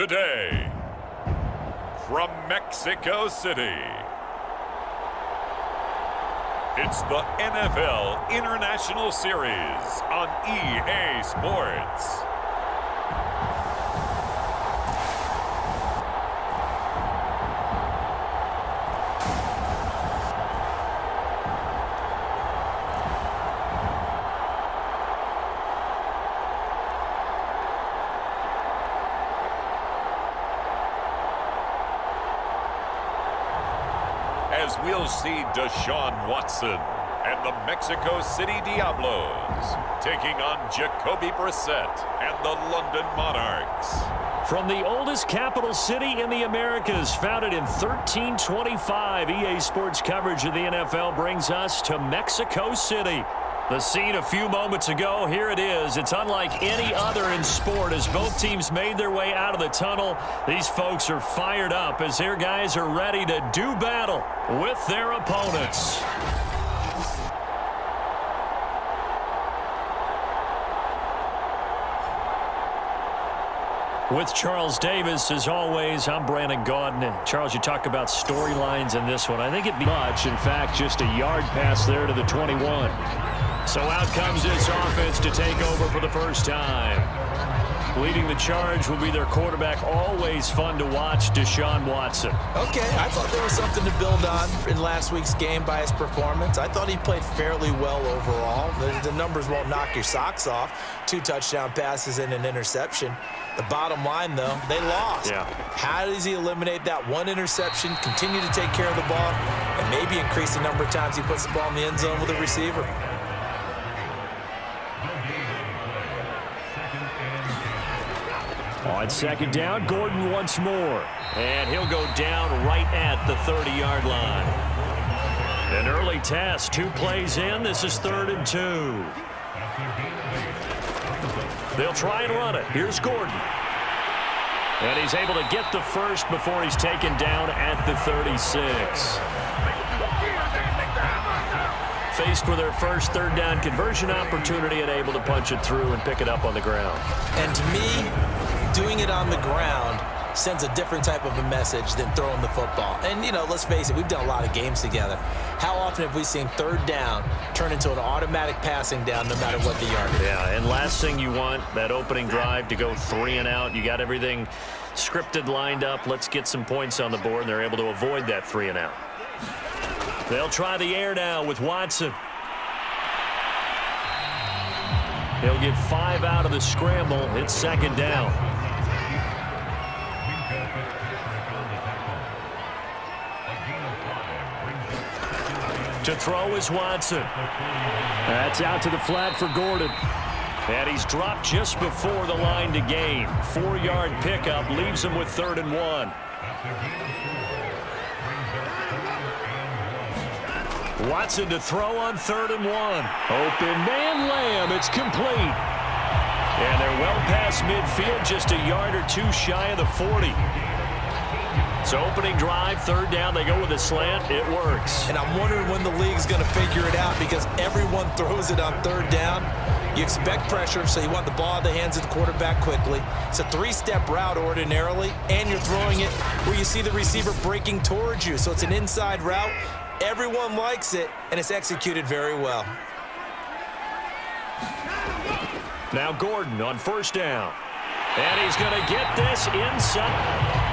Today, from Mexico City, it's the NFL International Series on EA Sports. As we'll see Deshaun Watson and the Mexico City Diablos taking on Jacoby Brissett and the London Monarchs. From the oldest capital city in the Americas, founded in 1325, EA Sports coverage of the NFL brings us to Mexico City. The scene a few moments ago, here it is. It's unlike any other in sport as both teams made their way out of the tunnel. These folks are fired up as their guys are ready to do battle with their opponents. With Charles Davis, as always, I'm Brandon Gaudin. Charles, you talk about storylines in this one. I think it'd be much. In fact, just a yard pass there to the 21. So out comes this offense to take over for the first time. Leading the charge will be their quarterback. Always fun to watch, Deshaun Watson. Okay, I thought there was something to build on in last week's game by his performance. I thought he played fairly well overall. The numbers won't knock your socks off. 2 touchdown passes and an interception. The bottom line, though, they lost. Yeah. How does he eliminate that one interception, continue to take care of the ball, and maybe increase the number of times he puts the ball in the end zone with a receiver? On second down, Gordon once more. And he'll go down right at the 30-yard line. An early test, 2 plays in. This is 3rd and 2. They'll try and run it. Here's Gordon. And he's able to get the first before he's taken down at the 36. Faced with their first 3rd down conversion opportunity and able to punch it through and pick it up on the ground. And to me, doing it on the ground sends a different type of a message than throwing the football. And, you know, let's face it, we've done a lot of games together. How often have we seen 3rd down turn into an automatic passing down no matter what the yardage? Yeah, and last thing you want, that opening drive to go 3 and out. You got everything scripted, lined up. Let's get some points on the board, and they're able to avoid that 3 and out. They'll try the air now with Watson. He'll get 5 out of the scramble. It's 2nd down. To throw is Watson. That's out to the flat for Gordon. And he's dropped just before the line to gain. 4-yard pickup leaves him with 3rd and 1. Watson to throw on 3rd and 1. Open man, Lamb. It's complete. And they're well past midfield, just a yard or 2 shy of the 40. So opening drive, 3rd down, they go with a slant. It works. And I'm wondering when the league's going to figure it out because everyone throws it on 3rd down. You expect pressure, so you want the ball in the hands of the quarterback quickly. It's a 3-step route ordinarily, and you're throwing it where you see the receiver breaking towards you. So it's an inside route. Everyone likes it, and it's executed very well. Now Gordon on 1st down. And he's going to get this inside.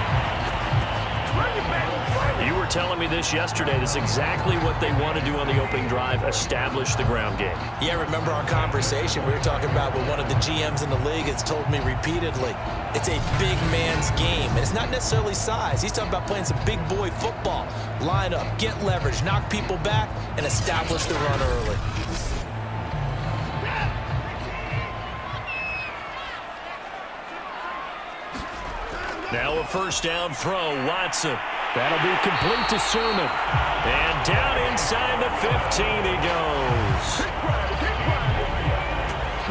You were telling me this yesterday. This is exactly what they want to do on the opening drive, establish the ground game. Yeah, remember our conversation we were talking about with one of the GMs in the league has told me repeatedly, it's a big man's game. And it's not necessarily size. He's talking about playing some big boy football. Line up, get leverage, knock people back, and establish the run early. Now a 1st down throw, Watson. That'll be complete to Sermon. And down inside the 15 he goes.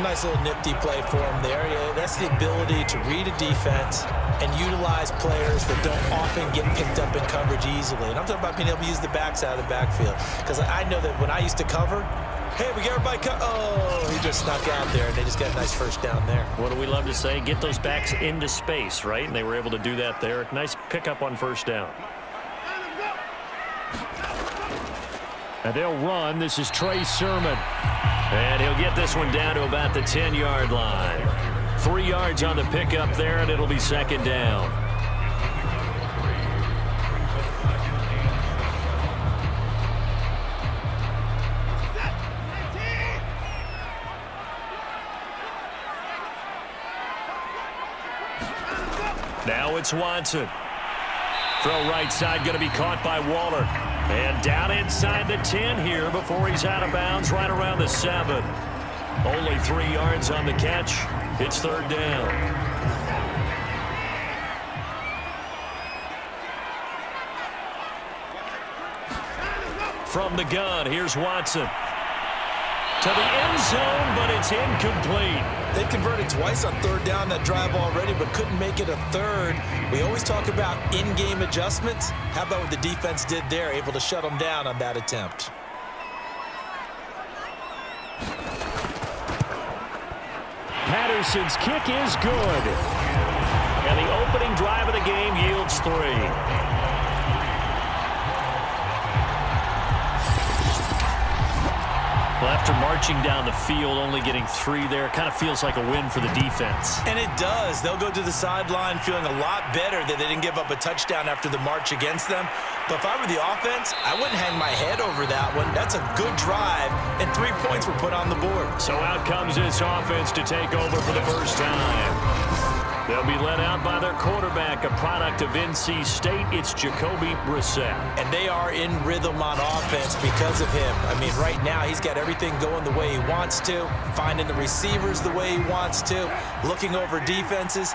Nice little nifty play for him there. Yeah, that's the ability to read a defense and utilize players that don't often get picked up in coverage easily. And I'm talking about being able to use the backside of the backfield. Because I know that when I used to cover, Hey, we got everybody cut. Oh, he just snuck out there, and they just got a nice first down there. What do we love to say? Get those backs into space, right? And they were able to do that there. Nice pickup on first down. And they'll run. This is Trey Sermon. And he'll get this one down to about the 10-yard line. 3 yards on the pickup there, and it'll be second down. Now it's Watson. Throw right side going to be caught by Waller. And down inside the 10 here before he's out of bounds right around the 7. Only 3 yards on the catch. It's third down. From the gun, here's Watson. To the end zone, but it's incomplete. They converted twice on third down that drive already, but couldn't make it a third. We always talk about in-game adjustments. How about what the defense did there, able to shut them down on that attempt? Patterson's kick is good. And the opening drive of the game yields 3. Well, after marching down the field, only getting 3 there, kind of feels like a win for the defense. And it does. They'll go to the sideline feeling a lot better that they didn't give up a touchdown after the march against them. But if I were the offense, I wouldn't hang my head over that one. That's a good drive, and 3 points were put on the board. So out comes this offense to take over for the first time. They'll be led out by their quarterback, a product of NC State. It's Jacoby Brissett. And they are in rhythm on offense because of him. I mean, right now, he's got everything going the way he wants to, finding the receivers the way he wants to, looking over defenses.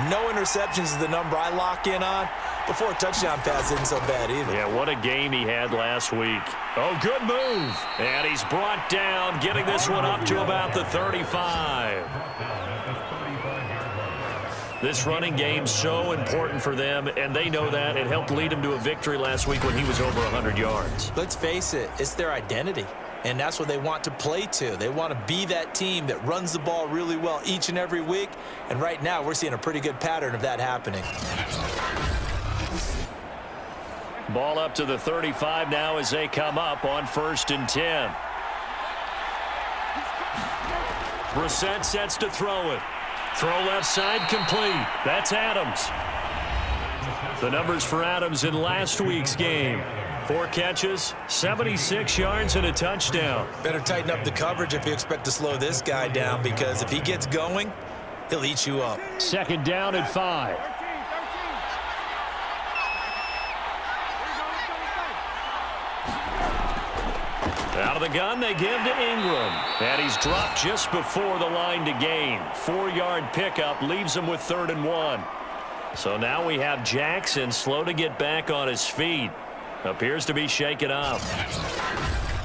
No interceptions is the number I lock in on. Before a touchdown pass isn't so bad either. Yeah, what a game he had last week. Oh, good move. And he's brought down, getting this one up to about the 35. This running game's so important for them, and they know that. It helped lead them to a victory last week when he was over 100 yards. Let's face it, it's their identity, and that's what they want to play to. They want to be that team that runs the ball really well each and every week, and right now we're seeing a pretty good pattern of that happening. Ball up to the 35 now as they come up on 1st and 10. Brissett sets to throw it. Throw left side complete. That's Adams. The numbers for Adams in last week's game. 4 catches, 76 yards, and a touchdown. Better tighten up the coverage if you expect to slow this guy down, because if he gets going, he'll eat you up. Second down and 5. Out of the gun, they give to Ingram. And he's dropped just before the line to gain. 4-yard pickup leaves him with 3rd and 1. So now we have Jackson slow to get back on his feet. Appears to be shaken up.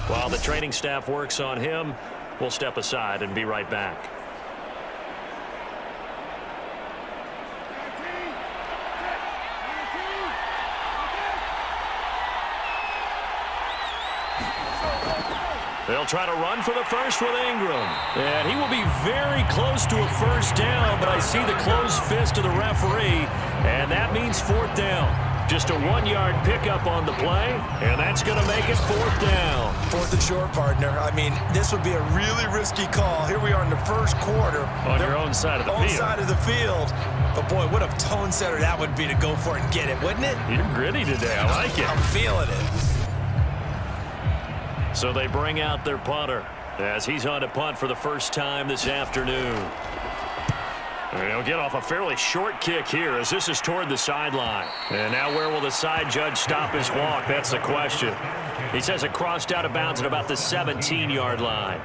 While the training staff works on him, we'll step aside and be right back. They'll try to run for the first with Ingram. And he will be very close to a first down, but I see the closed fist of the referee, and that means 4th down. Just a 1-yard pickup on the play, and that's going to make it 4th down. 4th and short, partner. I mean, this would be a really risky call. Here we are in the first quarter. On your own side of the field. Own side of the field. But, boy, what a tone setter that would be to go for it and get it, wouldn't it? You're gritty today. I like it. I'm feeling it. So they bring out their punter as he's on to punt for the first time this afternoon. And he'll get off a fairly short kick here as this is toward the sideline. And now where will the side judge stop his walk? That's the question. He says it crossed out of bounds at about the 17-yard line.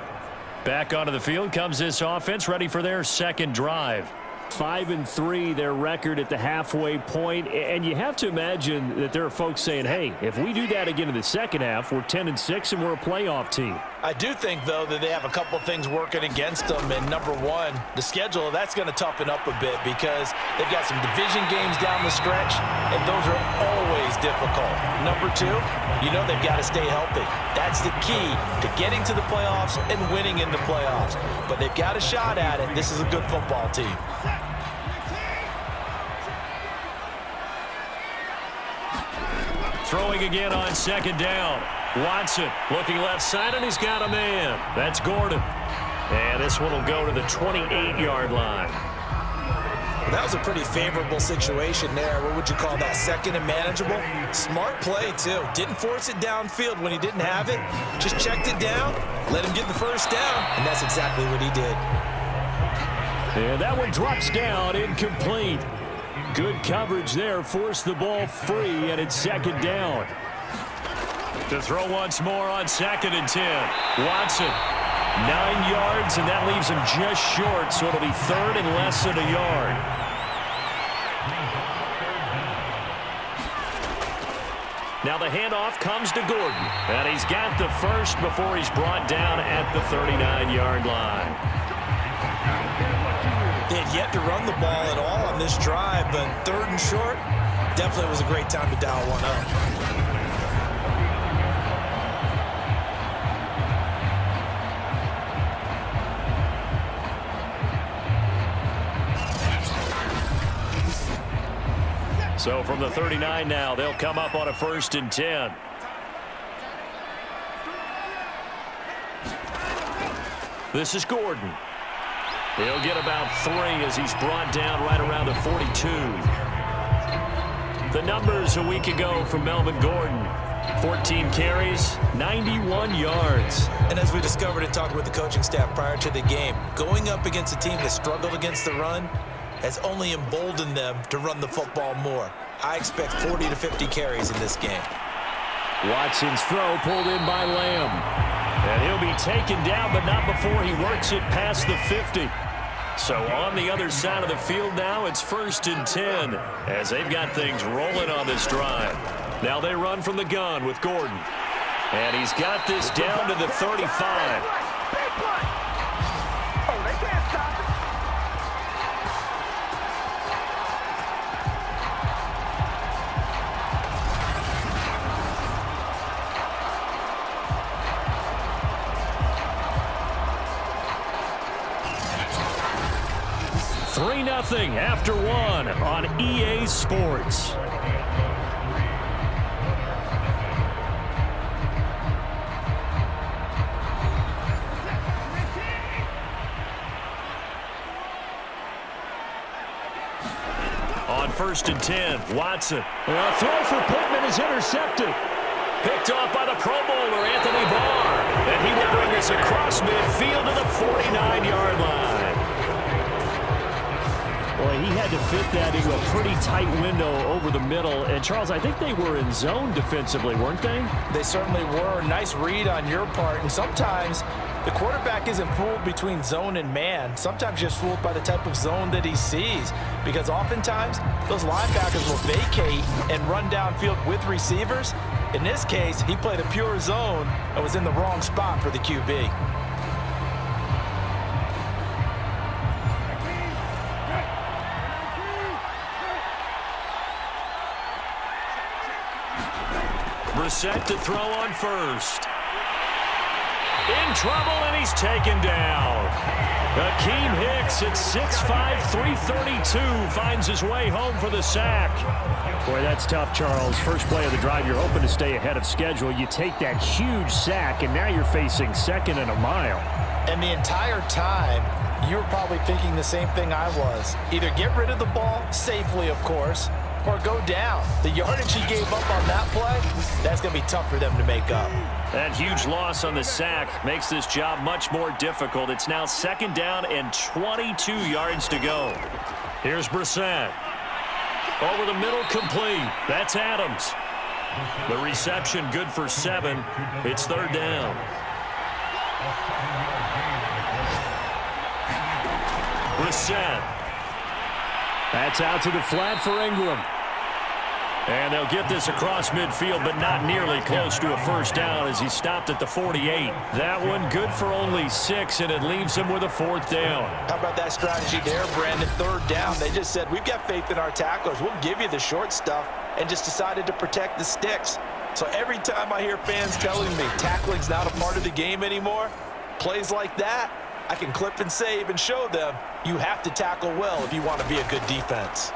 Back onto the field comes this offense, ready for their second drive. 5-3 their record at the halfway point, and you have to imagine that there are folks saying, hey, if we do that again in the second half, we're 10-6 and we're a playoff team. I do think, though, that they have a couple of things working against them. And number one, the schedule, that's going to toughen up a bit because they've got some division games down the stretch, and those are always difficult. Number two, you know they've got to stay healthy. That's the key to getting to the playoffs and winning in the playoffs. But they've got a shot at it. This is a good football team. Throwing again on second down. Watson looking left side, and he's got a man. That's Gordon. And this one will go to the 28-yard line. That was a pretty favorable situation there. What would you call that? Second and manageable? Smart play, too. Didn't force it downfield when he didn't have it. Just checked it down, let him get the first down, and that's exactly what he did. And that one drops down, incomplete. Good coverage there, forced the ball free, and it's second down. To throw once more on 2nd and 10. Watson, 9 yards, and that leaves him just short, so it'll be 3rd and less than a yard. Now the handoff comes to Gordon, and he's got the first before he's brought down at the 39-yard line. They had yet to run the ball at all on this drive, but 3rd and short, definitely was a great time to dial one up. So from the 39 now, they'll come up on a 1st and 10. This is Gordon. He'll get about 3 as he's brought down right around the 42. The numbers a week ago from Melvin Gordon. 14 carries, 91 yards. And as we discovered in talking with the coaching staff prior to the game, going up against a team that struggled against the run has only emboldened them to run the football more. I expect 40 to 50 carries in this game. Watson's throw pulled in by Lamb. And he'll be taken down, but not before he works it past the 50. So on the other side of the field now, it's 1st and 10 as they've got things rolling on this drive. Now they run from the gun with Gordon. And he's got this down to the 35. Nothing after 1 on EA Sports. On 1st and 10, Watson. A throw for Pittman is intercepted. Picked off by the Pro Bowler, Anthony Barr. And he will bring this across midfield to the 49-yard line. Boy, he had to fit that into a pretty tight window over the middle. And, Charles, I think they were in zone defensively, weren't they? They certainly were. Nice read on your part. And sometimes the quarterback isn't fooled between zone and man. Sometimes just fooled by the type of zone that he sees. Because oftentimes, those linebackers will vacate and run downfield with receivers. In this case, he played a pure zone and was in the wrong spot for the QB. Brissett to throw on 1st. In trouble, and he's taken down. Akeem Hicks at 6'5", 332 finds his way home for the sack. Boy, that's tough, Charles. First play of the drive, you're hoping to stay ahead of schedule. You take that huge sack, and now you're facing 2nd and a mile. And the entire time, you were probably thinking the same thing I was. Either get rid of the ball, safely, of course, or go down. The yardage he gave up on that play, that's going to be tough for them to make up. That huge loss on the sack makes this job much more difficult. It's now 2nd down and 22 yards to go. Here's Brissett. Over the middle, complete. That's Adams. The reception good for 7. It's 3rd down. Brissett. That's out to the flat for Ingram. And they'll get this across midfield, but not nearly close to a first down as he stopped at the 48. That one good for only 6, and it leaves him with a 4th down. How about that strategy there, Brandon? 3rd down. They just said, we've got faith in our tacklers. We'll give you the short stuff, and just decided to protect the sticks. So every time I hear fans telling me tackling's not a part of the game anymore, plays like that, I can clip and save and show them you have to tackle well if you want to be a good defense.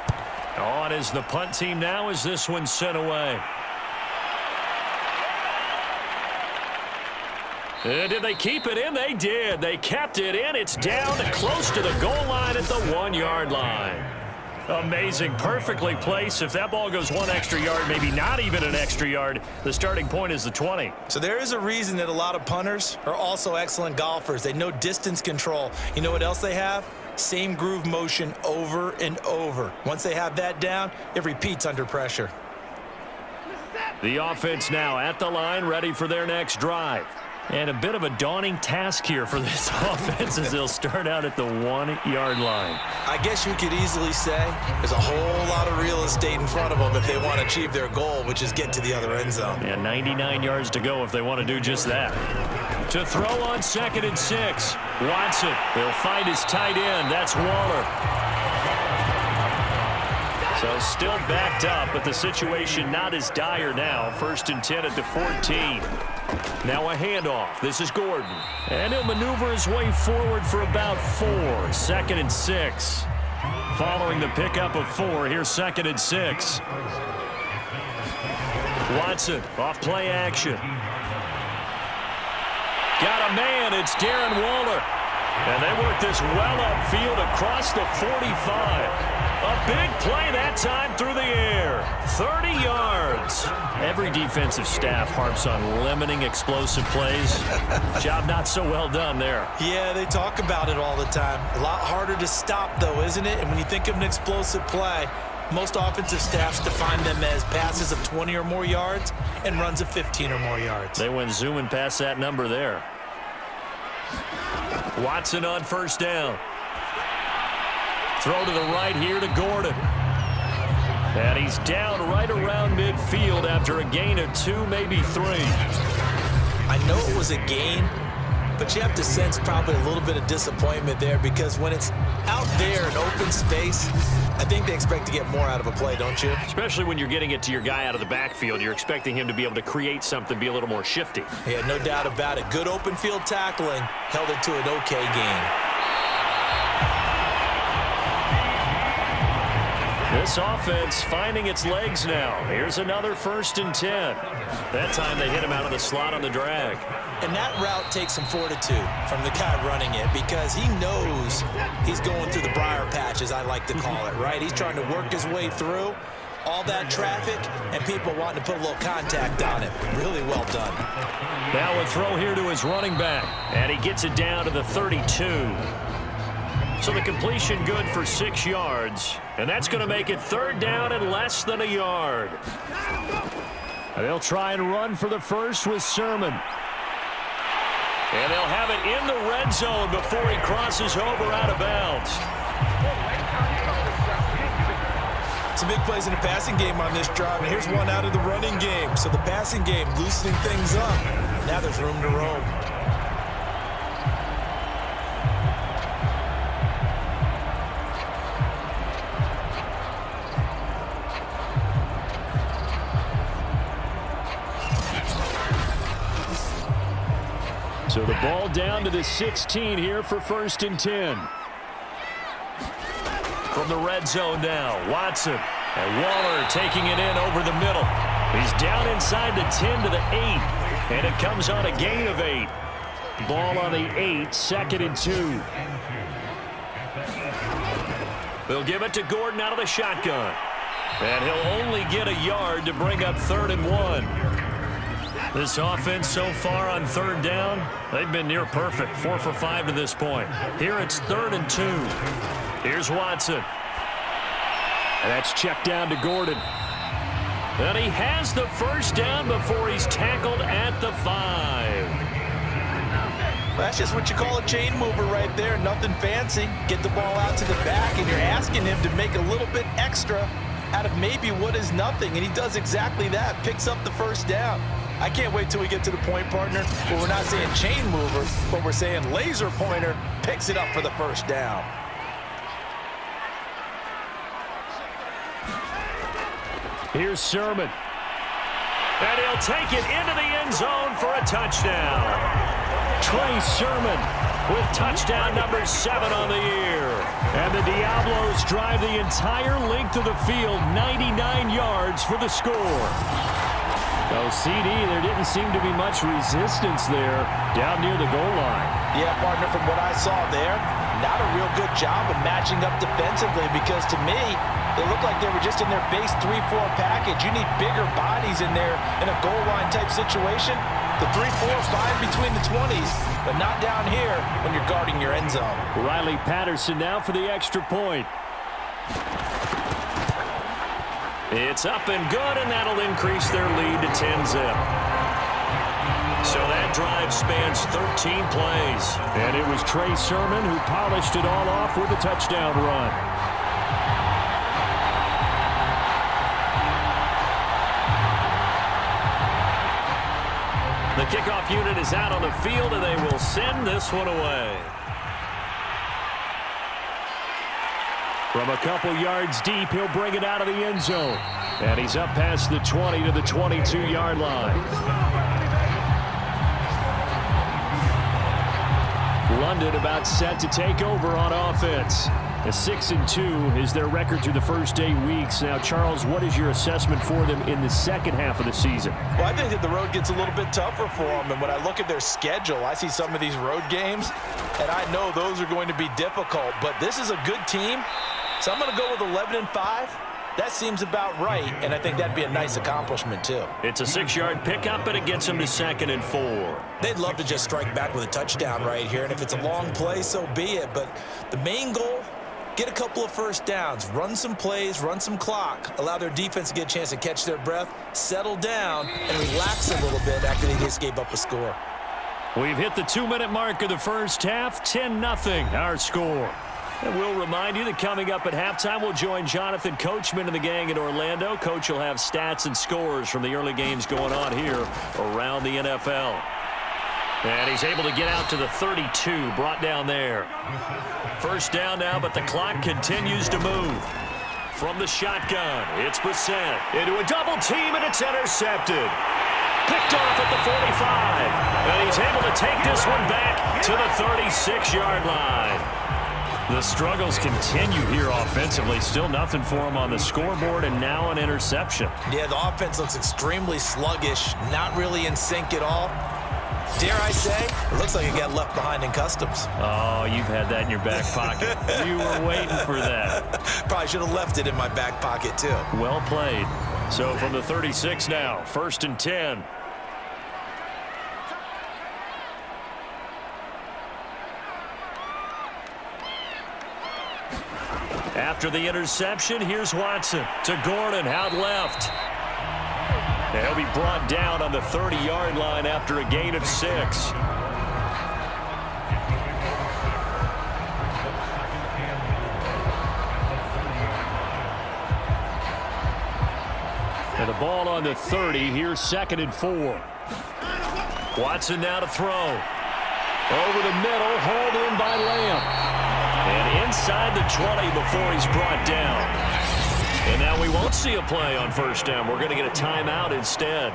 On is the punt team now as this one's sent away. Did they keep it in? They did. They kept it in. It's down close to the goal line at the 1-yard line. Amazing. Perfectly placed. If that ball goes 1 extra yard, maybe not even an extra yard, the starting point is the 20. So there is a reason that a lot of punters are also excellent golfers. They know distance control. You know what else they have? Same groove motion over and over. Once they have that down, it repeats under pressure. The offense now at the line, ready for their next drive. And a bit of a daunting task here for this offense as they'll start out at the 1-yard line. I guess you could easily say there's a whole lot of real estate in front of them if they want to achieve their goal, which is get to the other end zone. Yeah, 99 yards to go if they want to do just that. To throw on 2nd and 6. Watson, they'll find his tight end. That's Waller. So still backed up, but the situation not as dire now. 1st and 10 at the 14. Now a handoff. This is Gordon. And he'll maneuver his way forward for about 4. 2nd and 6. Following the pickup of 4, here's 2nd and 6. Watson off play action. Got a man. It's Darren Waller. And they work this well upfield across the 45. A big play that time through the air. 30 yards. Every defensive staff harps on limiting explosive plays. Job not so well done there. Yeah, they talk about it all the time. A lot harder to stop, though, isn't it? And when you think of an explosive play, most offensive staffs define them as passes of 20 or more yards and runs of 15 or more yards. They went zooming past that number there. Watson on 1st down. Throw to the right here to Gordon. And he's down right around midfield after a gain of 2, maybe 3. I know it was a gain, but you have to sense probably a little bit of disappointment there because when it's out there in open space, I think they expect to get more out of a play, don't you? Especially when you're getting it to your guy out of the backfield. You're expecting him to be able to create something, be a little more shifty. Yeah, no doubt about it. Good open field tackling held it to an okay gain. This offense finding its legs now. Here's another 1st and 10. That time they hit him out of the slot on the drag. And that route takes some fortitude from the guy running it because he knows he's going through the briar patch, as I like to call it, right? He's trying to work his way through all that traffic and people wanting to put a little contact on it. Really well done. Now a throw here to his running back. And he gets it down to the 32. So the completion good for 6 yards. And that's going to make it 3rd down and less than a yard. And they'll try and run for the first with Sermon. And they'll have it in the red zone before he crosses over out of bounds. Some big plays in the passing game on this drive, and here's one out of the running game. So the passing game loosening things up. Now there's room to roam. So the ball down to the 16 here for 1st and 10. From the red zone now, Watson. And Waller taking it in over the middle. He's down inside the 10 to the 8. And it comes on a gain of 8. Ball on the 8, 2nd and 2. They'll give it to Gordon out of the shotgun. And he'll only get a yard to bring up 3rd and 1. This offense so far on 3rd down, they've been near perfect. 4 for 5 to this point. Here it's 3rd and 2. Here's Watson. And that's checked down to Gordon. And he has the 1st down before he's tackled at the 5. That's just what you call a chain mover right there. Nothing fancy. Get the ball out to the back, and you're asking him to make a little bit extra out of maybe what is nothing, and he does exactly that. Picks up the first down. I can't wait till we get to the point, partner, where we're not saying chain mover, but we're saying laser pointer picks it up for the first down. Here's Sermon. And he'll take it into the end zone for a touchdown. Trey Sermon with touchdown number 7 on the year. And the Diablos drive the entire length of the field, 99 yards for the score. Oh, CD, there didn't seem to be much resistance there down near the goal line. Yeah, partner, from what I saw there, not a real good job of matching up defensively, because to me, it looked like they were just in their base 3-4 package. You need bigger bodies in there in a goal line type situation. The 3-4-5 between the 20s, but not down here when you're guarding your end zone. Riley Patterson now for the extra point. It's up and good, and that'll increase their lead to 10-zip. So that drive spans 13 plays. And it was Trey Sermon who polished it all off with a touchdown run. The kickoff unit is out on the field, and they will send this one away. From a couple yards deep, he'll bring it out of the end zone. And he's up past the 20 to the 22-yard line. London about set to take over on offense. A 6-2 is their record through the first 8 weeks. Now, Charles, what is your assessment for them in the second half of the season? Well, I think that the road gets a little bit tougher for them. And when I look at their schedule, I see some of these road games, and I know those are going to be difficult. But this is a good team, so I'm going to go with 11-5. That seems about right, and I think that'd be a nice accomplishment, too. It's a 6-yard pickup, and it gets them to 2nd and 4. They'd love to just strike back with a touchdown right here, and if it's a long play, so be it. But the main goal, get a couple of first downs, run some plays, run some clock, allow their defense to get a chance to catch their breath, settle down, and relax a little bit after they just gave up a score. We've hit the 2-minute mark of the first half, 10-0, our score. And we'll remind you that coming up at halftime, we'll join Jonathan Coachman and the gang in Orlando. Coach will have stats and scores from the early games going on here around the NFL. And he's able to get out to the 32, brought down there. First down now, but the clock continues to move. From the shotgun, it's Brissett into a double team, and it's intercepted. Picked off at the 45. And he's able to take this one back to the 36-yard line. The struggles continue here offensively. Still nothing for him on the scoreboard, and now an interception. Yeah, the offense looks extremely sluggish, not really in sync at all. Dare I say, it looks like it got left behind in customs. Oh, you've had that in your back pocket. You were waiting for that. Probably should have left it in my back pocket, too. Well played. So from the 36 now, 1st and 10. After the interception, here's Watson to Gordon out left. And he'll be brought down on the 30-yard line after a gain of 6. And the ball on the 30. Here's 2nd and 4. Watson now to throw. Over the middle, hauled in by Lamb. And inside the 20 before he's brought down. And now we won't see a play on first down. We're going to get a timeout instead,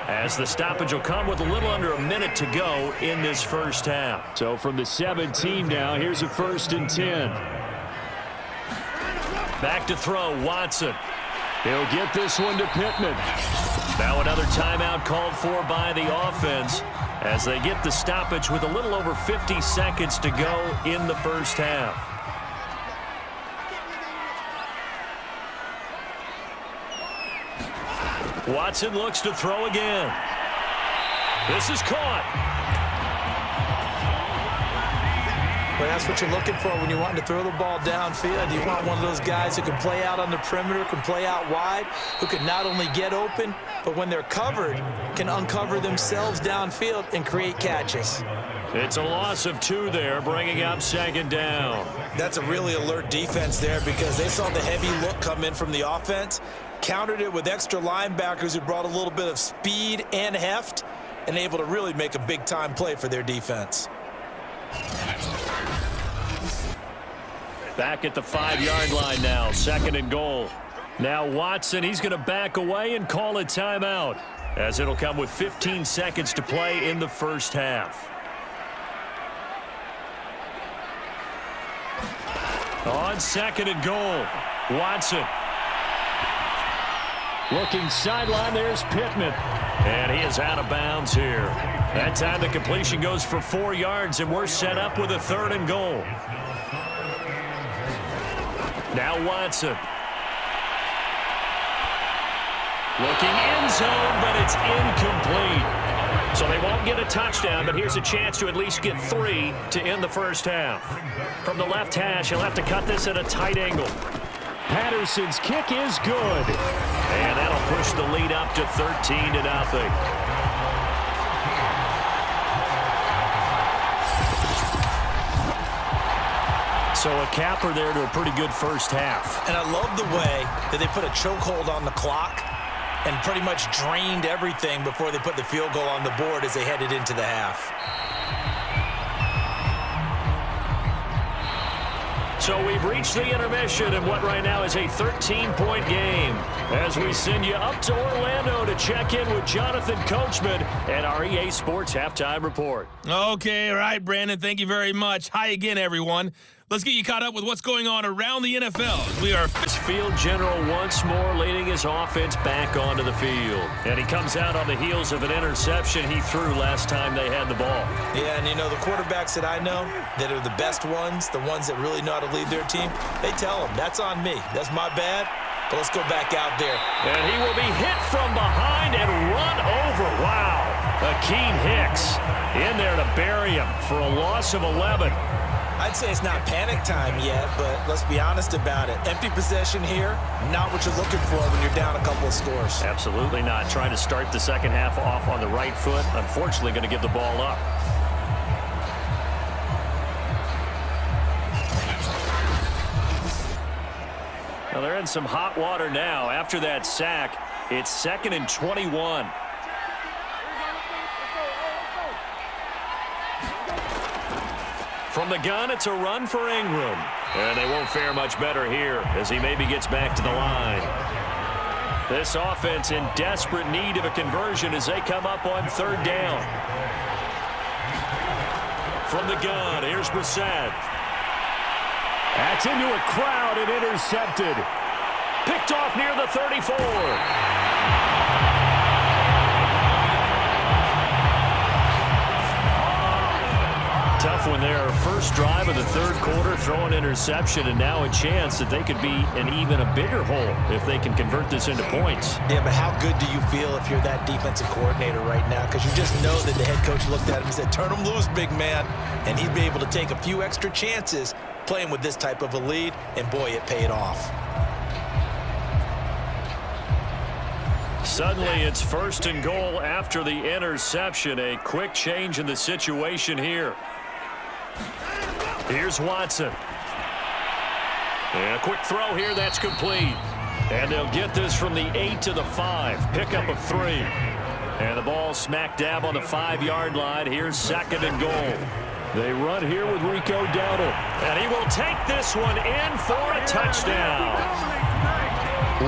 as the stoppage will come with a little under a minute to go in this first half. So from the 17 now, here's a 1st and 10. Back to throw, Watson. He'll get this one to Pittman. Now another timeout called for by the offense as they get the stoppage with a little over 50 seconds to go in the first half. Watson looks to throw again. This is caught. But that's what you're looking for when you're wanting to throw the ball downfield. You want one of those guys who can play out on the perimeter, can play out wide, who can not only get open, but when they're covered, can uncover themselves downfield and create catches. It's a loss of 2 there, bringing up 2nd down. That's a really alert defense there because they saw the heavy look come in from the offense, countered it with extra linebackers who brought a little bit of speed and heft, and able to really make a big-time play for their defense. Back at the 5-yard line now, 2nd and goal. Now Watson, he's going to back away and call a timeout, as it'll come with 15 seconds to play in the first half. On 2nd and goal, Watson. Looking sideline, there's Pittman. And he is out of bounds here. That time the completion goes for 4 yards, and we're set up with a 3rd and goal. Now Watson. Looking end zone, but it's incomplete. So they won't get a touchdown, but here's a chance to at least get 3 to end the first half. From the left hash, he'll have to cut this at a tight angle. Patterson's kick is good. And that'll push the lead up to 13-0. So a capper there to a pretty good first half. And I love the way that they put a chokehold on the clock and pretty much drained everything before they put the field goal on the board as they headed into the half. So we've reached the intermission in what right now is a 13-point game as we send you up to Orlando to check in with Jonathan Coachman and our EA Sports Halftime Report. Okay, all right, Brandon, thank you very much. Hi again, everyone. Let's get you caught up with what's going on around the NFL. We are Field general once more leading his offense back onto the field. And he comes out on the heels of an interception he threw last time they had the ball. Yeah, and you know, the quarterbacks that I know that are the best ones, the ones that really know how to lead their team, they tell them, that's on me. That's my bad. But let's go back out there. And he will be hit from behind and run over. Wow. Akeem Hicks in there to bury him for a loss of 11. I'd say it's not panic time yet, but let's be honest about it. Empty possession here, not what you're looking for when you're down a couple of scores. Absolutely not. Trying to start the second half off on the right foot. Unfortunately, going to give the ball up. Well, they're in some hot water now. After that sack, it's 2nd and 21. From the gun, it's a run for Ingram. And they won't fare much better here as he maybe gets back to the line. This offense in desperate need of a conversion as they come up on 3rd down. From the gun, here's Brissett. That's into a crowd and intercepted. Picked off near the 34. Tough one there. First drive of the 3rd quarter, throw an interception, and now a chance that they could be in even a bigger hole if they can convert this into points. Yeah, but how good do you feel if you're that defensive coordinator right now? Because you just know that the head coach looked at him and said, turn him loose, big man. And he'd be able to take a few extra chances playing with this type of a lead, and boy, it paid off. Suddenly, it's 1st and goal after the interception. A quick change in the situation here. Here's Watson. And a quick throw here, that's complete. And they'll get this from the 8 to the 5. Pickup of 3. And the ball smack dab on the 5-yard line. Here's 2nd and goal. They run here with Rico Dowdle. And he will take this one in for a touchdown.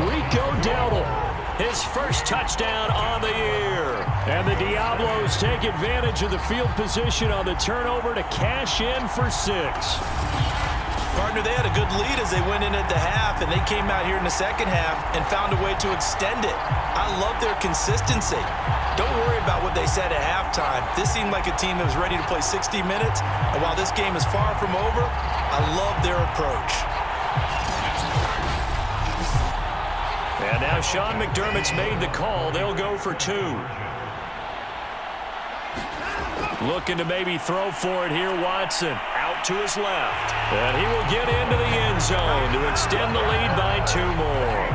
Rico Dowdle. His first touchdown on the year. And the Diablos take advantage of the field position on the turnover to cash in for 6. Partner, they had a good lead as they went in at the half, and they came out here in the second half and found a way to extend it. I love their consistency. Don't worry about what they said at halftime. This seemed like a team that was ready to play 60 minutes, and while this game is far from over, I love their approach. And now Sean McDermott's made the call. They'll go for 2. Looking to maybe throw for it here, Watson. Out to his left. And he will get into the end zone to extend the lead by 2 more.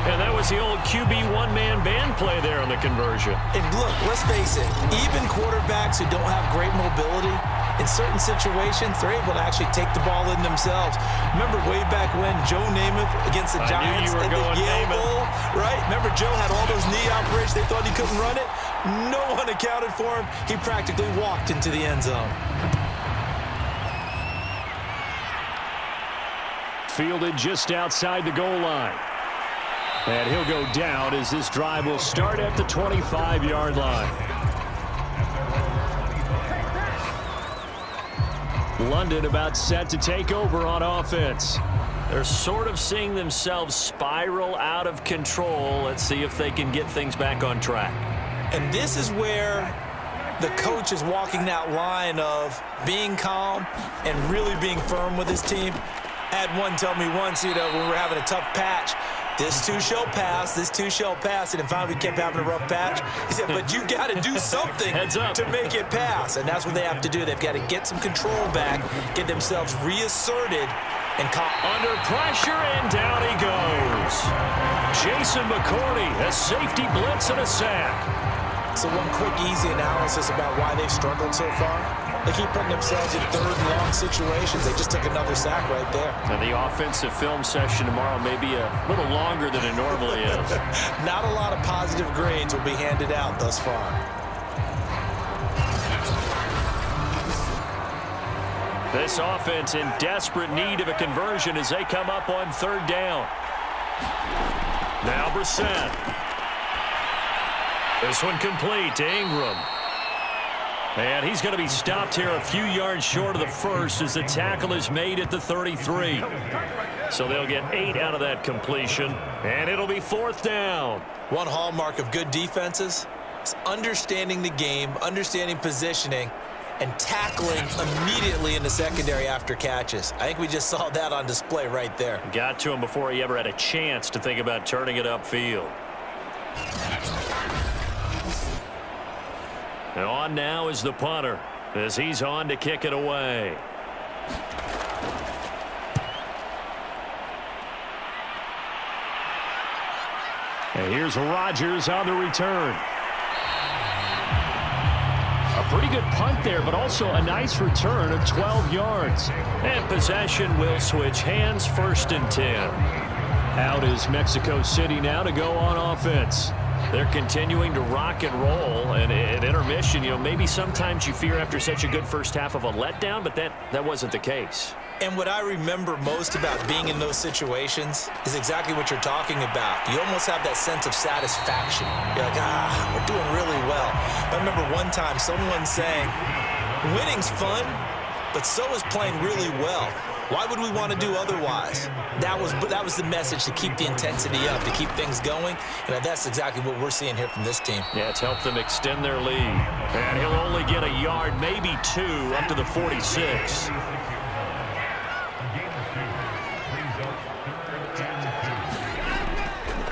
And that was the old QB one-man band play there on the conversion. And look, let's face it, even quarterbacks who don't have great mobility, in certain situations, they're able to actually take the ball in themselves. Remember way back when Joe Namath against the Giants at the Yale Bowl, right? Remember Joe had all those knee operations. They thought he couldn't run it. No one accounted for him. He practically walked into the end zone. Fielded just outside the goal line. And he'll go down as this drive will start at the 25-yard line. London about set to take over on offense. They're sort of seeing themselves spiral out of control. Let's see if they can get things back on track. And this is where the coach is walking that line of being calm and really being firm with his team. I had one tell me once, when we were having a tough patch, this too shall pass, this too shall pass, and then finally we kept having a rough patch. He said, but you got to do something to make it pass, and that's what they have to do. They've got to get some control back, get themselves reasserted, and under pressure, and down he goes. Jason McCourty, a safety blitz and a sack. So one quick, easy analysis about why they've struggled so far. They keep putting themselves in third and long situations. They just took another sack right there. And the offensive film session tomorrow may be a little longer than it normally is. Not a lot of positive grades will be handed out thus far. This offense in desperate need of a conversion as they come up on 3rd down. Now Brissett. This one complete to Ingram. And he's going to be stopped here a few yards short of the first as the tackle is made at the 33. So they'll get 8 out of that completion, and it'll be 4th down. One hallmark of good defenses is understanding the game, understanding positioning, and tackling immediately in the secondary after catches. I think we just saw that on display right there. Got to him before he ever had a chance to think about turning it upfield. And on now is the punter as he's on to kick it away. And here's Rodgers on the return. A pretty good punt there, but also a nice return of 12 yards. And possession will switch hands, 1st and 10. Out is Mexico City now to go on offense. They're continuing to rock and roll, and at intermission, maybe sometimes you fear after such a good first half of a letdown, but that wasn't the case. And what I remember most about being in those situations is exactly what you're talking about. You almost have that sense of satisfaction. You're like, we're doing really well. I remember one time someone saying, winning's fun, but so is playing really well. Why would we want to do otherwise? That was the message, to keep the intensity up, to keep things going, and that's exactly what we're seeing here from this team. Yeah, it's helped them extend their lead. And he'll only get a yard, maybe 2, up to the 46.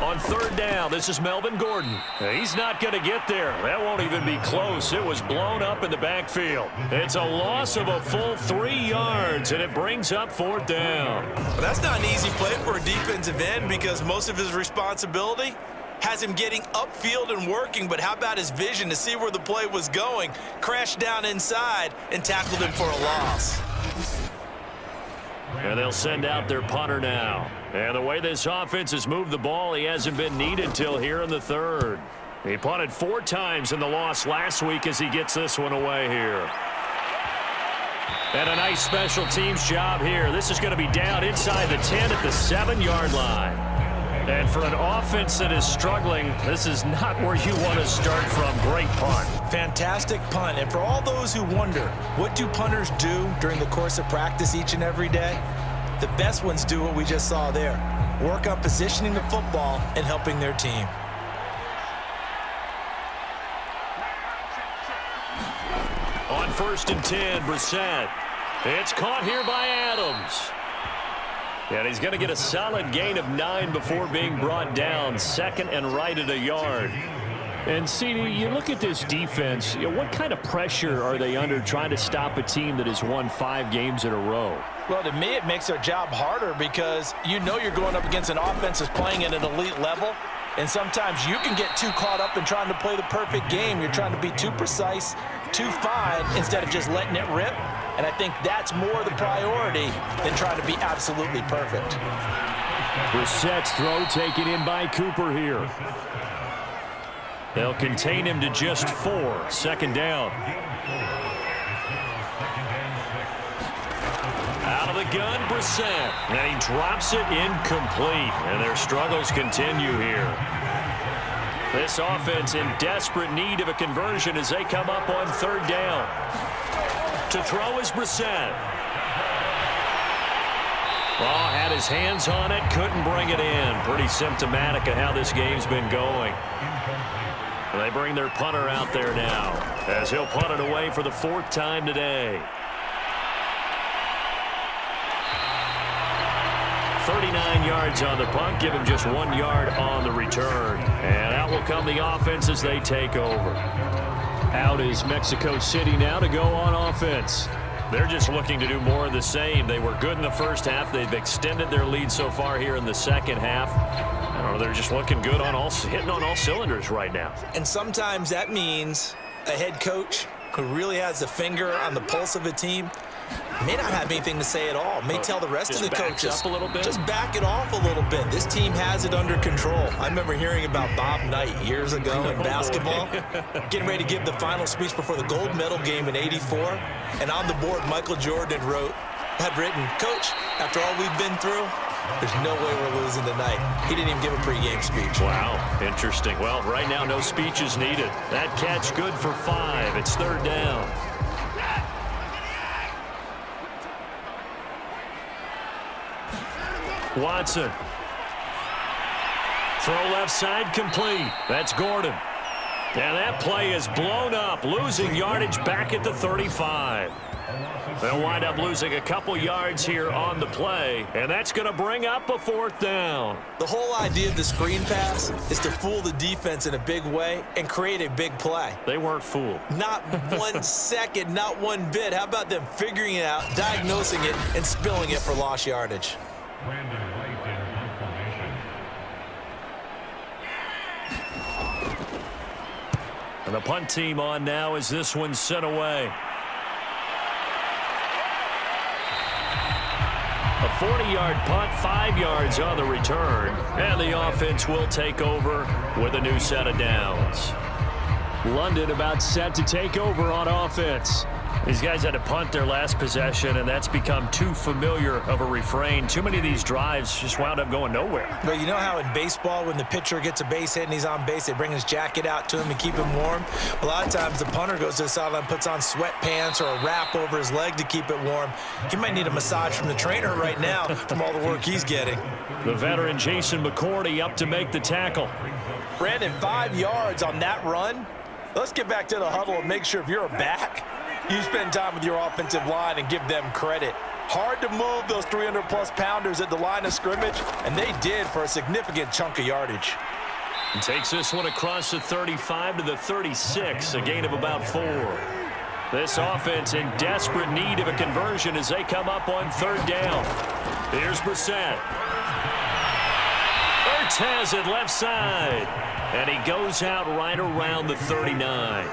On 3rd down, this is Melvin Gordon. He's not going to get there. That won't even be close. It was blown up in the backfield. It's a loss of a full 3 yards, and it brings up 4th down. Well, that's not an easy play for a defensive end because most of his responsibility has him getting upfield and working, but how about his vision to see where the play was going, crashed down inside, and tackled him for a loss. And they'll send out their punter now. And the way this offense has moved the ball, he hasn't been needed till here in the 3rd. He punted 4 times in the loss last week as he gets this one away here. And a nice special teams job here. This is going to be down inside the 10 at the 7-yard line. And for an offense that is struggling, this is not where you want to start from. Great punt. Fantastic punt. And for all those who wonder, what do punters do during the course of practice each and every day? The best ones do what we just saw there. Work on positioning the football and helping their team. On 1st and 10, Brissett. It's caught here by Adams. And he's going to get a solid gain of 9 before being brought down. 2nd and right at a yard. And, CD, you look at this defense, what kind of pressure are they under trying to stop a team that has won 5 games in a row? Well, to me, it makes their job harder because you know you're going up against an offense that's playing at an elite level, and sometimes you can get too caught up in trying to play the perfect game. You're trying to be too precise, too fine, instead of just letting it rip, and I think that's more the priority than trying to be absolutely perfect. Brissett's throw taken in by Cooper here. They'll contain him to just 4. Second down. Out of the gun, Brissett. And he drops it incomplete. And their struggles continue here. This offense in desperate need of a conversion as they come up on 3rd down. To throw is Brissett. Raw had his hands on it, couldn't bring it in. Pretty symptomatic of how this game's been going. They bring their punter out there now as he'll punt it away for the 4th time today. 39 yards on the punt, give him just 1 yard on the return. And out will come the offense as they take over. Out is Mexico City now to go on offense. They're just looking to do more of the same. They were good in the first half. They've extended their lead so far here in the second half. I don't know, they're just looking good on hitting on all cylinders right now. And sometimes that means a head coach who really has the finger on the pulse of a team may not have anything to say at all. May tell the rest of the coaches, up a little bit. Just back it off a little bit. This team has it under control. I remember hearing about Bob Knight years ago in basketball, getting ready to give the final speech before the gold medal game in '84. And on the board, Michael Jordan had written, "Coach, after all we've been through, there's no way we're losing tonight." He didn't even give a pregame speech. Wow, interesting. Well, right now, no speech is needed. That catch good for 5. It's 3rd down. Watson. Throw left side complete. That's Gordon. And that play is blown up, losing yardage back at the 35. They'll wind up losing a couple yards here on the play, and that's going to bring up a 4th down. The whole idea of the screen pass is to fool the defense in a big way and create a big play. They weren't fooled. Not 1 second, not 1 bit. How about them figuring it out, diagnosing it, and spilling it for lost yardage? And the punt team on now as this one's sent away. A 40-yard punt, 5 yards on the return. And the offense will take over with a new set of downs. London about set to take over on offense. These guys had to punt their last possession, and that's become too familiar of a refrain. Too many of these drives just wound up going nowhere. But you know how in baseball, when the pitcher gets a base hit and he's on base, they bring his jacket out to him to keep him warm? A lot of times the punter goes to the sideline, puts on sweatpants or a wrap over his leg to keep it warm. He might need a massage from the trainer right now from all the work he's getting. The veteran Jason McCourty up to make the tackle. Brandon, 5 yards on that run. Let's get back to the huddle and make sure if you're a back, you spend time with your offensive line and give them credit. Hard to move those 300-plus pounders at the line of scrimmage, and they did for a significant chunk of yardage. He takes this one across the 35 to the 36, a gain of about 4. This offense in desperate need of a conversion as they come up on 3rd down. Here's Brissett. Ertz has it left side, and he goes out right around the 39.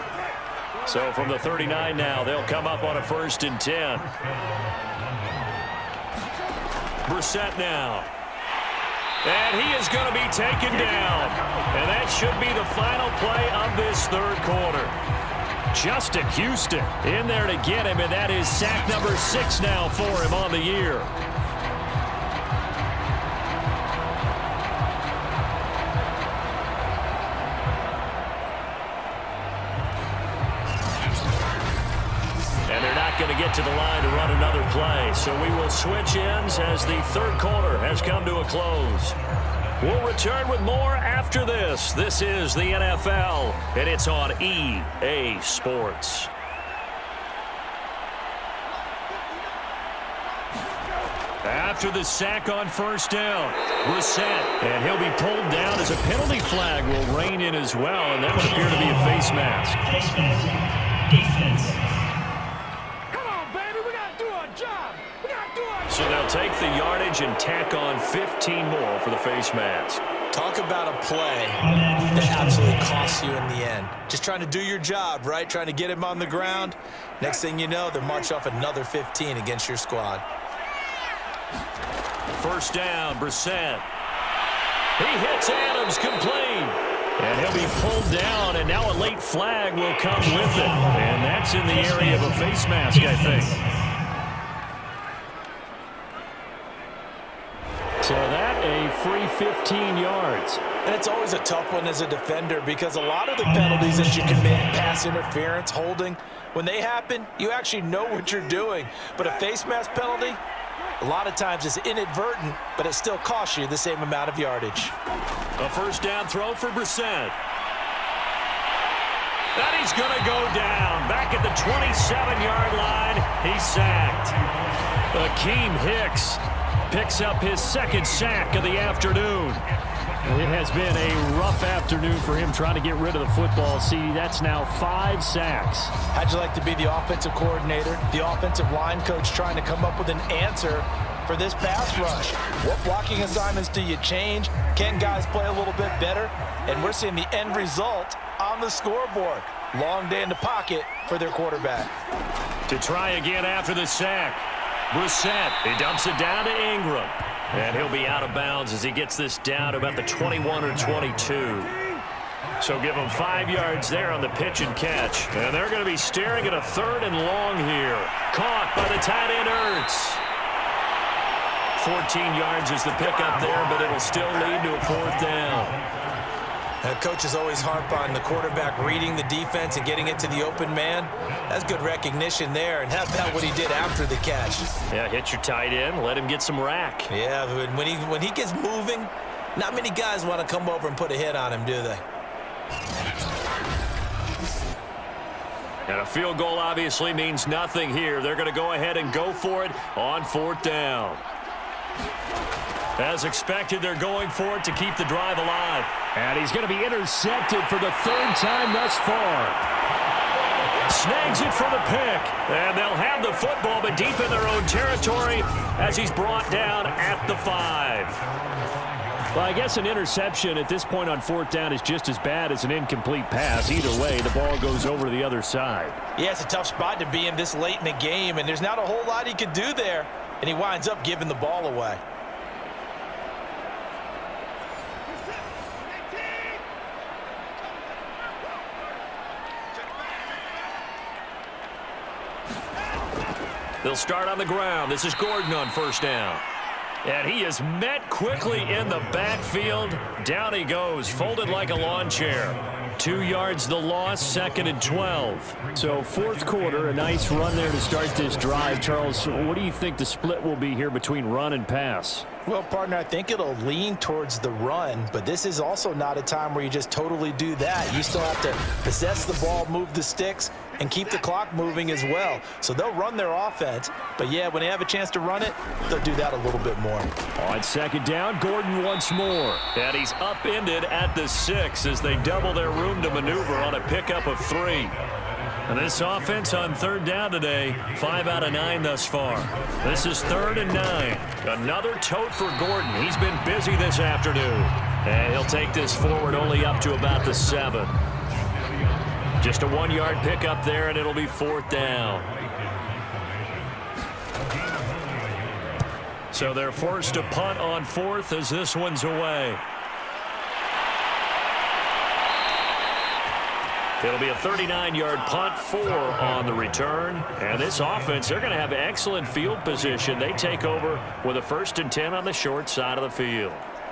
So from the 39 now, they'll come up on a 1st and 10. Brissett now. And he is going to be taken down. And that should be the final play of this 3rd quarter. Justin Houston in there to get him, and that is sack number 6 now for him on the year. Going to get to the line to run another play. So we will switch ends as the 3rd quarter has come to a close. We'll return with more after this. This is the NFL, and it's on EA Sports. After the sack on first down, Brissett, and he'll be pulled down as a penalty flag will rein in as well, and that would appear to be a face mask. Face mask. Defense. Come on, baby, we got to do our job. We got to do our job. So they'll take the yardage and tack on 15 more for the face mask. Talk about a play that absolutely costs you in the end. Just trying to do your job, right? Trying to get him on the ground. Next thing you know, they're march off another 15 against your squad. First down, Brissett. He hits Adams, complete. And he'll be pulled down, and now a late flag will come with it. And that's in the area of a face mask, I think. So that a free 15 yards. And it's always a tough one as a defender because a lot of the penalties that you commit, pass interference, holding, when they happen, you actually know what you're doing. But a face mask penalty, a lot of times it's inadvertent, but it still costs you the same amount of yardage. A first down throw for Brissett. And he's going to go down. Back at the 27-yard line, he's sacked. Akeem Hicks picks up his second sack of the afternoon. It has been a rough afternoon for him trying to get rid of the football. See, that's now 5 sacks. How'd you like to be the offensive coordinator, the offensive line coach trying to come up with an answer for this pass rush? What blocking assignments do you change? Can guys play a little bit better? And we're seeing the end result on the scoreboard. Long day in the pocket for their quarterback. To try again after the sack. Brissett, he dumps it down to Ingram. And he'll be out of bounds as he gets this down to about the 21 or 22. So give him 5 yards there on the pitch and catch. And they're going to be staring at a 3rd and long here. Caught by the tight end Ertz. 14 yards is the pickup there, but it'll still lead to a 4th down. Coaches always harp on the quarterback reading the defense and getting it to the open man. That's good recognition there. And how about what he did after the catch? Yeah, hit your tight end, let him get some rack. Yeah, when he gets moving, not many guys want to come over and put a hit on him, do they? And a field goal obviously means nothing here. They're going to go ahead and go for it on 4th down. As expected, they're going for it to keep the drive alive. And he's going to be intercepted for the 3rd time thus far. Snags it for the pick. And they'll have the football, but deep in their own territory as he's brought down at the 5. Well, I guess an interception at this point on 4th down is just as bad as an incomplete pass. Either way, the ball goes over to the other side. Yeah, it's a tough spot to be in this late in the game, and there's not a whole lot he could do there. And he winds up giving the ball away. They'll start on the ground. This is Gordon on first down. And he is met quickly in the backfield. Down he goes, folded like a lawn chair. 2 yards the loss, 2nd and 12. So 4th quarter, a nice run there to start this drive. Charles, what do you think the split will be here between run and pass? Well, partner, I think it'll lean towards the run, but this is also not a time where you just totally do that. You still have to possess the ball, move the sticks, and keep the clock moving as well. So they'll run their offense, but yeah, when they have a chance to run it, they'll do that a little bit more. On 2nd down, Gordon once more. And he's upended at the 6 as they double their room to maneuver on a pickup of 3. And this offense on 3rd down today, 5 out of 9 thus far. This is 3rd and 9. Another tote for Gordon. He's been busy this afternoon. And he'll take this forward only up to about the 7. Just a 1-yard pickup there, and it'll be 4th down. So they're forced to punt on 4th as this one's away. It'll be a 39-yard punt, 4 on the return. And this offense, they're going to have excellent field position. They take over with a 1st and 10 on the short side of the field.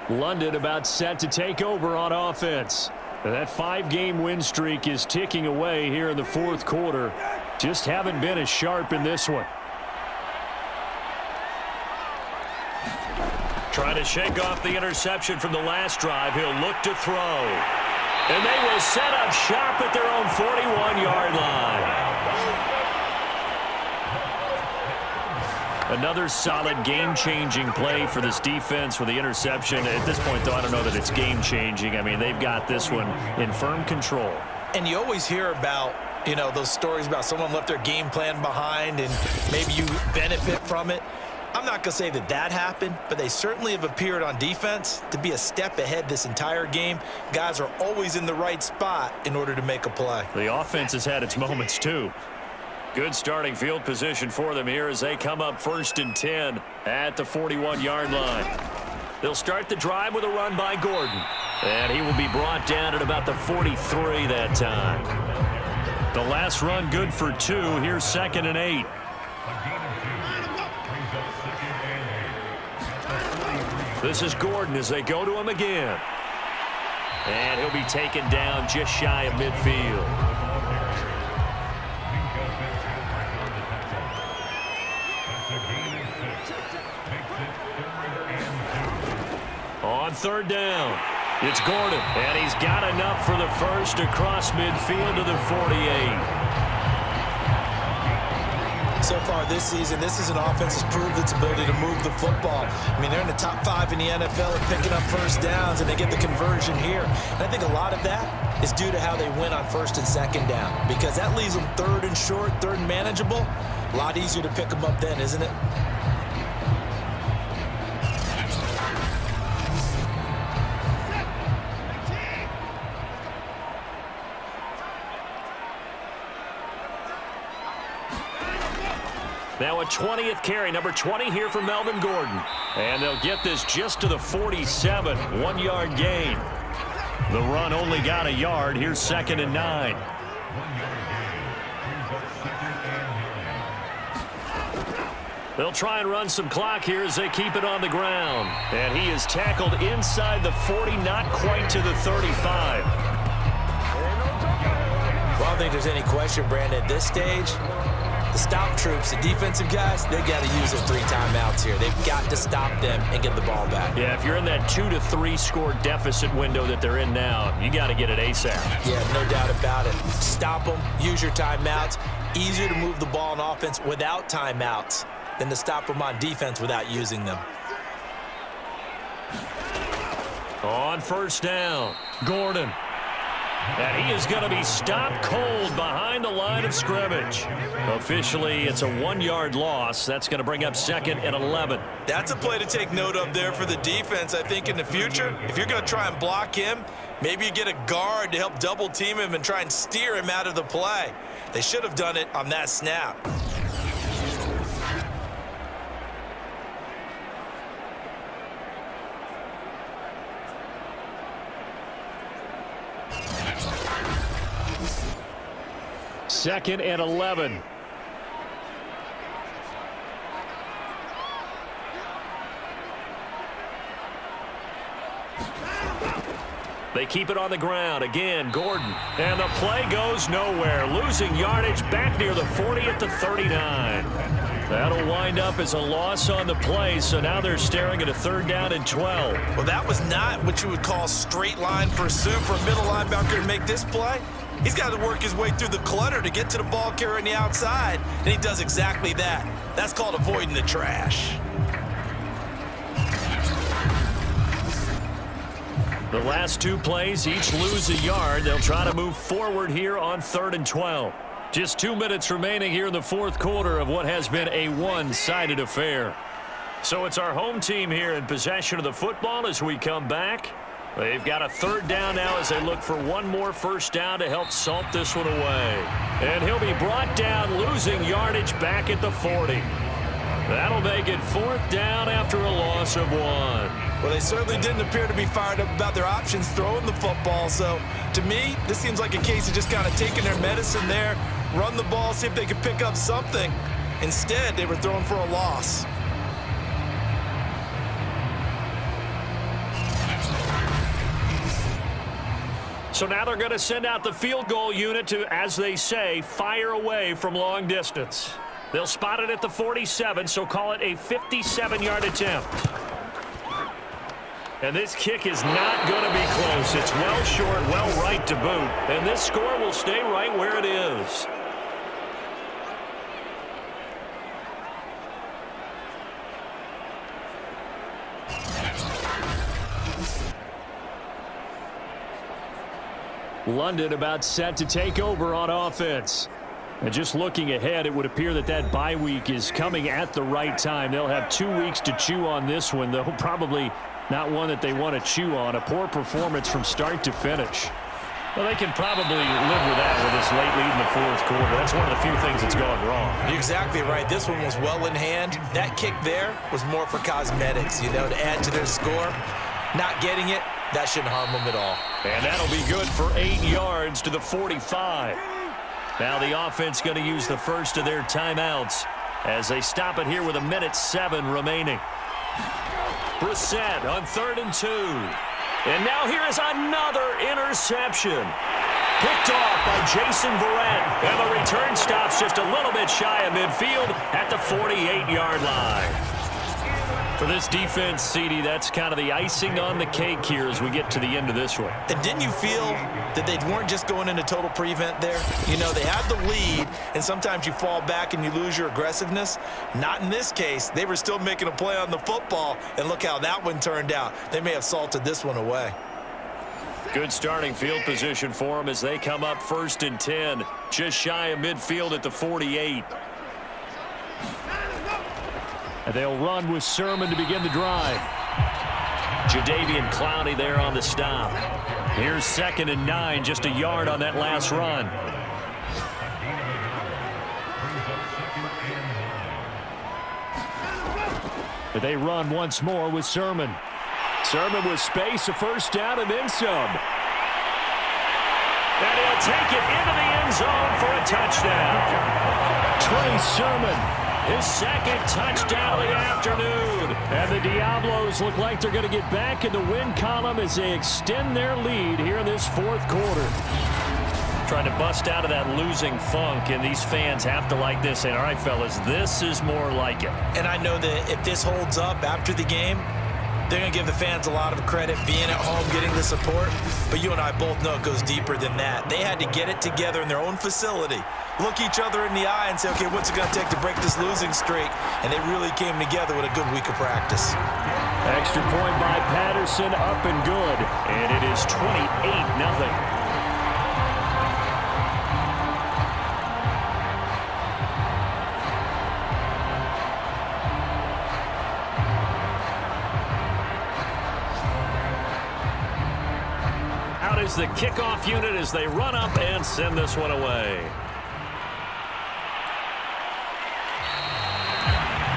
London about set to take over on offense. And that 5-game win streak is ticking away here in the 4th quarter. Just haven't been as sharp in this one. Trying to shake off the interception from the last drive. He'll look to throw. And they will set up shop at their own 41-yard line. Another solid game-changing play for this defense with the interception. At this point, though, I don't know that it's game-changing. I mean, they've got this one in firm control. And you always hear about, you know, those stories about someone left their game plan behind and maybe you benefit from it. I'm not going to say that that happened, but they certainly have appeared on defense to be a step ahead this entire game. Guys are always in the right spot in order to make a play. The offense has had its moments, too. Good starting field position for them here as they come up 1st and 10 at the 41-yard line. They'll start the drive with a run by Gordon. And he will be brought down at about the 43 that time. The last run good for 2. Here's 2nd and 8. This is Gordon as they go to him again. And he'll be taken down just shy of midfield. On 3rd down, it's Gordon, and he's got enough for the first across midfield to the 48. So far this season, this is an offense that's proved its ability to move the football. I mean, they're in the top 5 in the NFL at picking up first downs, and they get the conversion here. And I think a lot of that is due to how they win on 1st and 2nd down, because that leaves them 3rd and short, 3rd and manageable. A lot easier to pick them up then, isn't it? Now a 20th carry, number 20 here for Melvin Gordon. And they'll get this just to the 47, 1-yard gain. The run only got a yard. Here's 2nd and 9. They'll try and run some clock here as they keep it on the ground. And he is tackled inside the 40, not quite to the 35. Well, I don't think there's any question, Brandon, at this stage. The stop troops, the defensive guys, they've got to use their 3 timeouts here. They've got to stop them and get the ball back. Yeah, if you're in that 2 to 3 score deficit window that they're in now, you got to get it ASAP. Yeah, no doubt about it. Stop them, use your timeouts. Easier to move the ball on offense without timeouts than to stop them on defense without using them. On 1st down, Gordon. And he is going to be stopped cold behind the line of scrimmage. Officially, it's a 1-yard loss. That's going to bring up 2nd and 11. That's a play to take note of there for the defense, I think, in the future. If you're going to try and block him, maybe you get a guard to help double team him and try and steer him out of the play. They should have done it on that snap. Second and 11. They keep it on the ground. Again, Gordon. And the play goes nowhere. Losing yardage back near the 40 at the 39. That'll wind up as a loss on the play, so now they're staring at a 3rd down and 12. Well, that was not what you would call straight line pursuit for a middle linebacker to make this play. He's got to work his way through the clutter to get to the ball carrier on the outside, and he does exactly that. That's called avoiding the trash. The last 2 plays each lose a yard. They'll try to move forward here on 3rd and 12. Just 2 minutes remaining here in the 4th quarter of what has been a one-sided affair. So it's our home team here in possession of the football as we come back. They've got a 3rd down now as they look for one more 1st down to help salt this one away. And he'll be brought down, losing yardage back at the 40. That'll make it 4th down after a loss of 1. Well, they certainly didn't appear to be fired up about their options throwing the football. So, to me, this seems like a case of just kind of taking their medicine there, run the ball, see if they could pick up something. Instead, they were throwing for a loss. So now they're going to send out the field goal unit to, as they say, fire away from long distance. They'll spot it at the 47, so call it a 57-yard attempt. And this kick is not going to be close. It's well short, well right to boot. And this score will stay right where it is. London about set to take over on offense. And just looking ahead, it would appear that that bye week is coming at the right time. They'll have 2 weeks to chew on this one, though probably not one that they want to chew on. A poor performance from start to finish. Well, they can probably live with that with this late lead in the fourth quarter. That's one of the few things that's gone wrong. You're exactly right. This one was well in hand. That kick there was more for cosmetics, to add to their score. Not getting it, that shouldn't harm them at all. And that'll be good for 8 yards to the 45. Now the offense going to use the first of their timeouts as they stop it here with 1:07 remaining. Brissett on 3rd and 2. And now here is another interception. Picked off by Jason Verrett. And the return stops just a little bit shy of midfield at the 48-yard line. For this defense, CD, that's kind of the icing on the cake here as we get to the end of this one. And didn't you feel that they weren't just going into total prevent there? They had the lead, and sometimes you fall back and you lose your aggressiveness. Not in this case. They were still making a play on the football, and look how that one turned out. They may have salted this one away. Good starting field position for them as they come up 1st and 10, just shy of midfield at the 48. And they'll run with Sermon to begin the drive. Jadeveon Clowney there on the stop. Here's 2nd and 9, just a yard on that last run. But they run once more with Sermon. Sermon with space, a first down, and then some. And he'll take it into the end zone for a touchdown. Trey Sermon. His 2nd touchdown of the afternoon. And the Diablos look like they're going to get back in the win column as they extend their lead here in this 4th quarter. Trying to bust out of that losing funk, and these fans have to like this. And all right, fellas, this is more like it. And I know that if this holds up after the game, they're going to give the fans a lot of credit being at home, getting the support. But you and I both know it goes deeper than that. They had to get it together in their own facility, look each other in the eye and say, okay, what's it going to take to break this losing streak? And they really came together with a good week of practice. Extra point by Patterson, up and good. And it is 28-0. Is the kickoff unit as they run up and send this one away.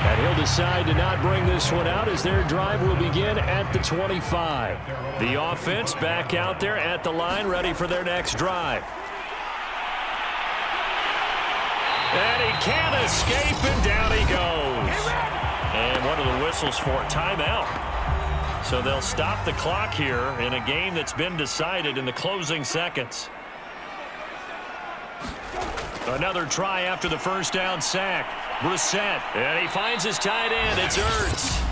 And he'll decide to not bring this one out as their drive will begin at the 25. The offense back out there at the line, ready for their next drive. And he can't escape, and down he goes. And one of the whistles for a timeout. So they'll stop the clock here in a game that's been decided in the closing seconds. Another try after the first down sack. Brissett, and he finds his tight end. It's Ertz.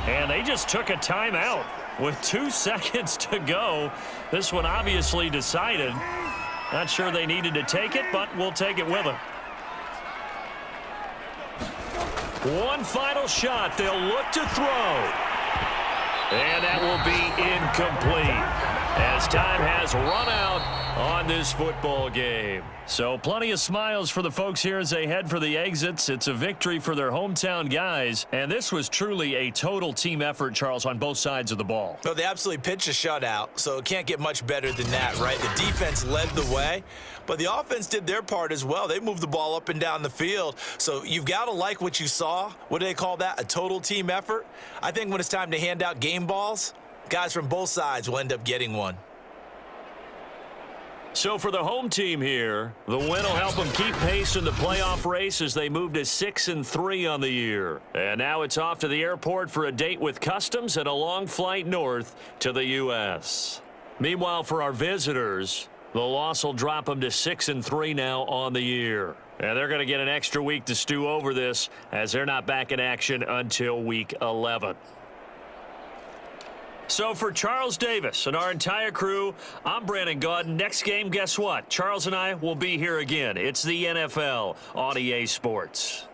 And they just took a timeout with 2 seconds to go. This one obviously decided. Not sure they needed to take it, but we'll take it with them. One final shot. They'll look to throw. And that will be incomplete as time has run out on this football game. So plenty of smiles for the folks here as they head for the exits. It's a victory for their hometown guys. And this was truly a total team effort, Charles, on both sides of the ball. Well, they absolutely pitched a shutout, so it can't get much better than that, right? The defense led the way, but the offense did their part as well. They moved the ball up and down the field. So you've got to like what you saw. What do they call that? A total team effort? I think when it's time to hand out game balls, guys from both sides will end up getting one. So for the home team here, the win will help them keep pace in the playoff race as they move to 6-3 on the year. And now it's off to the airport for a date with Customs and a long flight north to the U.S. Meanwhile, for our visitors, the loss will drop them to 6-3 now on the year. And they're going to get an extra week to stew over this as they're not back in action until week 11. So for Charles Davis and our entire crew, I'm Brandon Gaudin. Next game, guess what? Charles and I will be here again. It's the NFL on EA Sports.